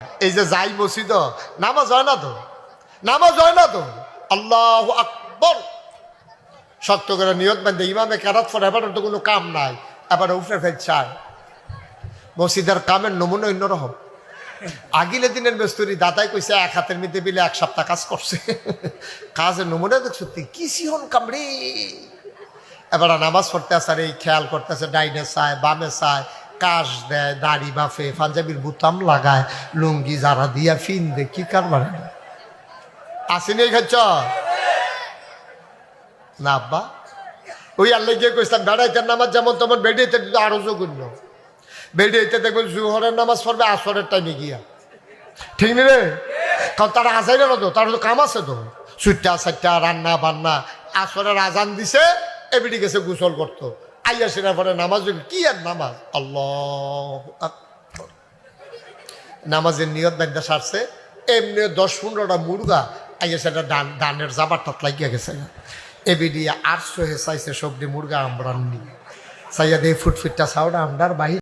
এই যে যাই মসজিদ নামাজ হয় না তো, নামাজ হয় না তো। আল্লাহু আকবার শক্ত করে নিয়ত বান্ধে ইমামে কেরাত পড়ে, এবার তো কোনো কাম নাই, এবার উফরে ফেল চায়। মসজিদের কামের নমুনা অন্যরকম। আগিলে দিনের মেস্তরি দাদাই কইছে এক হাতের মধ্যে বিলে এক সপ্তাহ কাজ করছে। কাজের নমুনা দেখ সত্যি কি সিহন কামড়ে। এবার নামাজ পড়তে আসার এই খেয়াল করতেছে, ডাইনে চায় বামে চায়, কাশ দেয়, দাড়ি বাফে, পাঞ্জাবির বুতাম লাগায়, লুঙ্গি যারা দিয়া ফিন দে, কি কারবার আসেনি খাচ্ছ না আব্বা? ওই আল্লাহ গিয়ে কইতাম বেড়াইতে নামাজ যেমন তেমন বেড়িয়েতে আরো জঘন্য। বেড়িয়েতে দেখবেন জুহরের নামাজ পড়বে আসরের টাইমে গিয়া, ঠিক নি রে? কারণ তারা আসাই না তো, তার তো কাম আছে তো, সুট্টা সাট্টা রান্না বান্না। আসরের আজান দিছে, এবিডি গেছে গোসল করতো, আইয়া সেরা পরে নামাজ। কি আর নামাজ, আল্লাহ নামাজের নিয়ত বান্ধা সারছে, এমনি 10-15টা মুরগা আইয়া সেটা ডানের জাবারটা লাগিয়া গেছে। এবিডি 800 চাইছে সবজি মুরগা আমরাননি চাইয়া দিয়ে ফুটফিটটা চাওটা আমরার বাহির